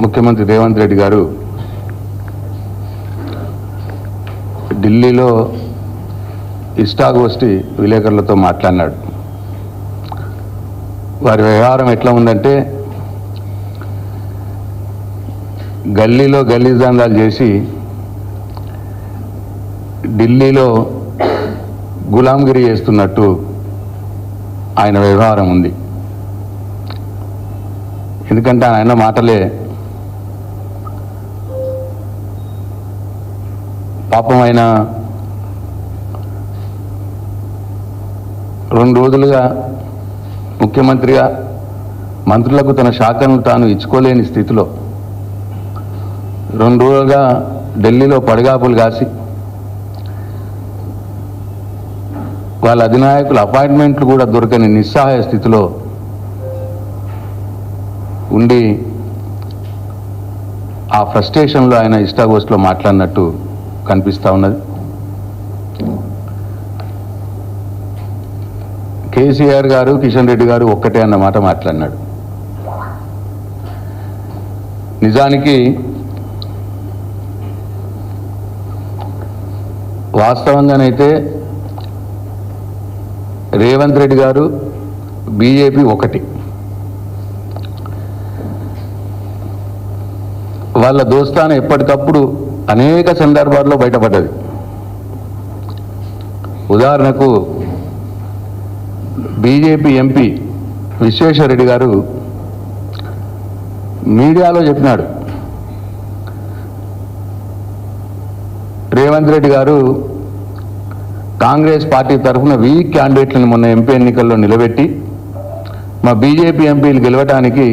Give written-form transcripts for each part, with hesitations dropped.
ముఖ్యమంత్రి రేవంత్ రెడ్డి గారు ఢిల్లీలో ఇష్టాగోష్ఠి విలేకరులతో మాట్లాడినాడు. వారి వ్యవహారం ఎట్లా ఉందంటే, గల్లీలో గల్లీదందాలు చేసి ఢిల్లీలో గులాంగిరి చేస్తున్నట్టు ఆయన వ్యవహారం ఉంది. ఎందుకంటే ఆయన మాటలే పాపం ఆయన 2 రోజులుగా ముఖ్యమంత్రిగా మంత్రులకు తన శాఖను తాను ఇచ్చుకోలేని స్థితిలో 2 రోజులుగా ఢిల్లీలో పడిగాపులు కాసి వాళ్ళ అధినాయకుల అపాయింట్మెంట్లు కూడా దొరకని నిస్సహాయ స్థితిలో ఉండి ఆ ఫ్రస్ట్రేషన్లో ఆయన ఇష్టాగోష్ఠిలో మాట్లాడినట్టు కనిపిస్తూ ఉన్నది. కేసీఆర్ గారు, కిషన్ రెడ్డి గారు ఒక్కటే అన్నమాట మాట్లాడినాడు. నిజానికి వాస్తవంగానైతే రేవంత్ రెడ్డి గారు బీజేపీ ఒకటి. వాళ్ళ దోస్తాను ఎప్పటికప్పుడు అనేక సందర్భాల్లో బయటపడ్డది. ఉదాహరణకు బీజేపీ ఎంపీ విశ్వేశ్వరరెడ్డి గారు మీడియాలో చెప్పినాడు, రేవంత్ రెడ్డి గారు కాంగ్రెస్ పార్టీ తరఫున వీక్ క్యాండిడేట్లను మొన్న ఎంపీ ఎన్నికల్లో నిలబెట్టి మా బీజేపీ ఎంపీలు గెలవటానికి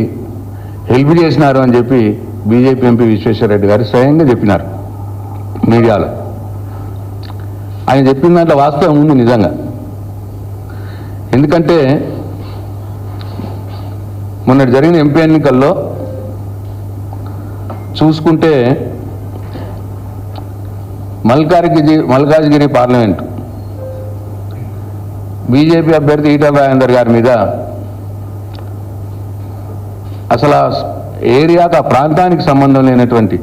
హెల్ప్ చేసినారు అని చెప్పి బీజేపీ ఎంపీ విశ్వేశ్వరరెడ్డి గారు స్వయంగా చెప్పినారు మీడియాలో. ఆయన చెప్పిన దాంట్లో వాస్తవం ఉంది నిజంగా. ఎందుకంటే మొన్న జరిగిన ఎంపీ ఎన్నికల్లో చూసుకుంటే మల్కాజ్గిరి పార్లమెంటు బీజేపీ అభ్యర్థి ఈటల రాజేందర్ గారి మీద అసలు ఆ ఏరియాకు, ఆ ప్రాంతానికి సంబంధం లేనటువంటి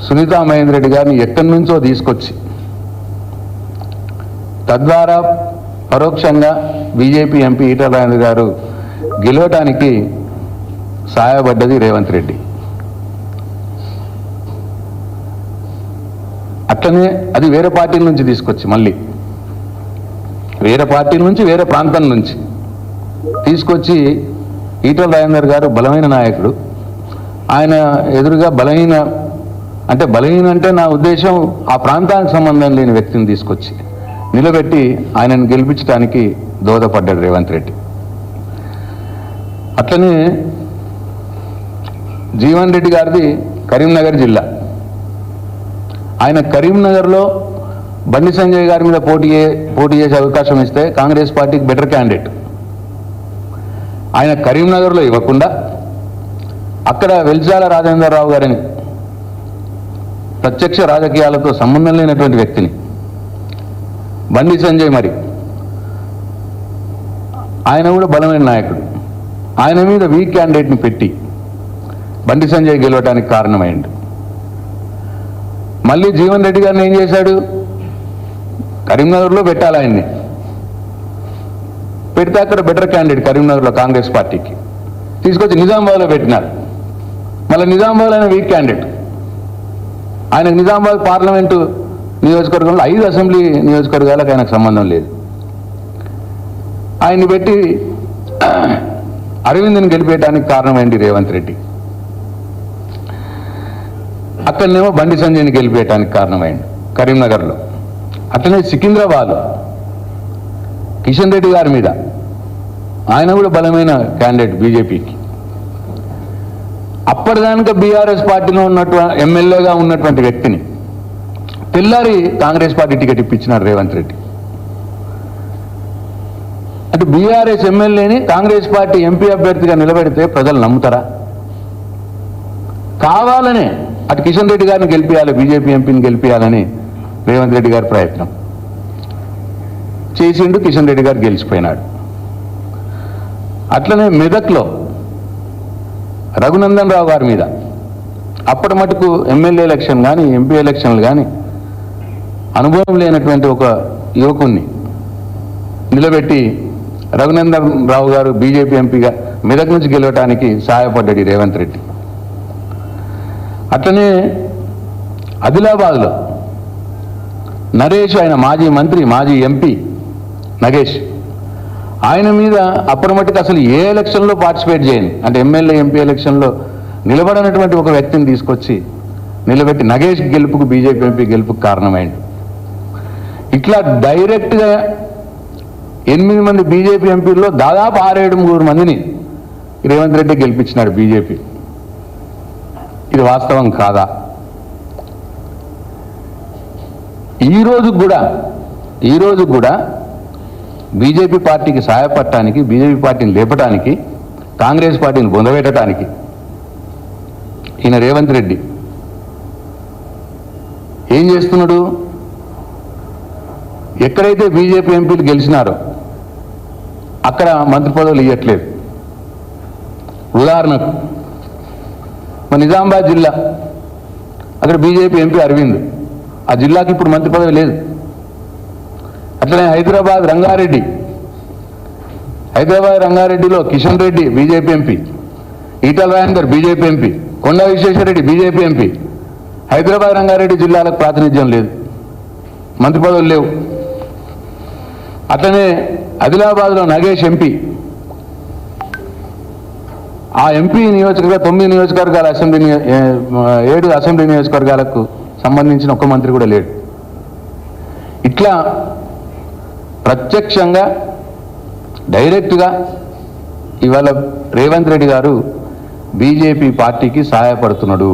సునీతా మహేందర్ రెడ్డి గారిని ఎక్కడి నుంచో తీసుకొచ్చి తద్వారా పరోక్షంగా బీజేపీ ఎంపీ ఈటల రాజేందర్ గారు గెలవటానికి సహాయపడ్డది రేవంత్ రెడ్డి. అట్లనే అది వేరే పార్టీల నుంచి తీసుకొచ్చి, మళ్ళీ వేరే పార్టీల నుంచి, వేరే ప్రాంతం నుంచి తీసుకొచ్చి ఈటల రాజేందర్ గారు బలమైన నాయకుడు, ఆయన ఎదురుగా బలహీన అంటే నా ఉద్దేశం ఆ ప్రాంతానికి సంబంధం లేని వ్యక్తిని తీసుకొచ్చి నిలబెట్టి ఆయనను గెలిపించడానికి దోహదపడ్డాడు రేవంత్ రెడ్డి. అట్లనే జీవన్ రెడ్డి గారిది కరీంనగర్ జిల్లా. ఆయన కరీంనగర్లో బండి సంజయ్ గారి మీద పోటీ చేసే అవకాశం ఇస్తే కాంగ్రెస్ పార్టీకి బెటర్ క్యాండిడేట్. ఆయన కరీంనగర్లో ఇవ్వకుండా అక్కడ వెల్జాల రాజేంద్రరావు గారిని, ప్రత్యక్ష రాజకీయాలతో సంబంధం లేనటువంటి వ్యక్తిని, బండి సంజయ్ మరి ఆయన కూడా బలమైన నాయకుడు, ఆయన మీద వీక్ క్యాండిడేట్ని పెట్టి బండి సంజయ్ గెలవడానికి కారణమైంది. మళ్ళీ జీవన్ రెడ్డి గారిని ఏం చేశాడు, కరీంనగర్లో పెట్టాలి ఆయన్ని, పెడితే అక్కడ బెటర్ క్యాండిడేట్ కరీంనగర్లో కాంగ్రెస్ పార్టీకి తీసుకొచ్చి నిజామాబాద్లో పెట్టినారు. మళ్ళీ నిజామాబాద్ ఆయన వీక్ క్యాండిడేట్. ఆయనకు నిజామాబాద్ పార్లమెంటు నియోజకవర్గంలో 5 అసెంబ్లీ నియోజకవర్గాలకు ఆయనకు సంబంధం లేదు. ఆయన్ని పెట్టి అరవింద్ని గెలిపేయడానికి కారణమైంది రేవంత్ రెడ్డి. అక్కడనేమో బండి సంజయ్ని గెలిపేయడానికి కారణమైంది కరీంనగర్లో. అట్లనే సికింద్రాబాద్ కిషన్ రెడ్డి గారి మీద, ఆయన కూడా బలమైన క్యాండిడేట్ బీజేపీకి. అప్పటిదానిక బీఆర్ఎస్ పార్టీలో ఎమ్మెల్యేగా ఉన్నటువంటి వ్యక్తిని తెల్లారి కాంగ్రెస్ పార్టీ టికెట్ ఇప్పించినారు రేవంత్ రెడ్డి. అంటే బీఆర్ఎస్ ఎమ్మెల్యేని కాంగ్రెస్ పార్టీ ఎంపీ అభ్యర్థిగా నిలబెడితే ప్రజలు నమ్ముతారా? కావాలనే అటు కిషన్ రెడ్డి గారిని గెలిపించాలి, బీజేపీ ఎంపీని గెలిపించాలని రేవంత్ రెడ్డి గారి ప్రయత్నం చేసిండు. కిషన్ రెడ్డి గారు గెలిచిపోయినాడు. అట్లనే మెదక్లో రఘునందన్ రావు గారి మీద అప్పటి మటుకు ఎమ్మెల్యే ఎలక్షన్ కానీ ఎంపీ ఎలక్షన్లు కానీ అనుభవం లేనటువంటి ఒక యువకుణ్ణి నిలబెట్టి రఘునందన్ రావు గారు బీజేపీ ఎంపీగా మెదక్ నుంచి గెలవటానికి సహాయపడ్డాడు రేవంత్ రెడ్డి. అట్లనే ఆదిలాబాద్లో నరేష్, ఆయన మాజీ మంత్రి, మాజీ ఎంపీ నగేష్, ఆయన మీద అప్పటి మట్టుకు అసలు ఏ ఎలక్షన్లో పార్టిసిపేట్ చేయని, అంటే ఎమ్మెల్యే ఎంపీ ఎలక్షన్లో నిలబడినటువంటి ఒక వ్యక్తిని తీసుకొచ్చి నిలబెట్టి నగేష్ గెలుపుకు, బీజేపీ ఎంపీ గెలుపుకు కారణమైంది. ఇట్లా డైరెక్ట్గా 8 మంది బీజేపీ ఎంపీల్లో దాదాపు 6-7 మందిని రేవంత్ రెడ్డి గెలిపించినాడు బీజేపీ. ఇది వాస్తవం కాదా? ఈ రోజు కూడా బీజేపీ పార్టీకి సహాయపడటానికి, బీజేపీ పార్టీని లేపటానికి, కాంగ్రెస్ పార్టీని బొందబెట్టడానికి ఈయన రేవంత్ రెడ్డి ఏం చేస్తున్నాడు? ఎక్కడైతే బీజేపీ ఎంపీలు గెలిచినారో అక్కడ మంత్రి పదవులు ఇవ్వట్లేదు. ఉదాహరణకు మన నిజామాబాద్ జిల్లా, అక్కడ బీజేపీ ఎంపీ అరవింద్, ఆ జిల్లాకి ఇప్పుడు మంత్రి పదవి లేదు. అట్లనే హైదరాబాద్ రంగారెడ్డిలో Kishan Reddy BJP MP, Etela Rajender BJP MP, Konda Vishweshwar Reddy BJP MP. Hyderabad Rangareddy జిల్లాలకు ప్రాతినిధ్యం లేదు, మంత్రి పదవులు లేవు. అట్లనే ఆదిలాబాద్లో నగేష్ ఎంపీ, ఆ ఎంపీ నియోజకవర్గ 9 నియోజకవర్గాల 7 అసెంబ్లీ నియోజకవర్గాలకు సంబంధించిన ఒక్క మంత్రి కూడా లేడు. ఇట్లా ప్రత్యక్షంగా డైరెక్ట్గా ఇవాళ రేవంత్ రెడ్డి గారు బీజేపీ పార్టీకి సహాయపడుతున్నాడు.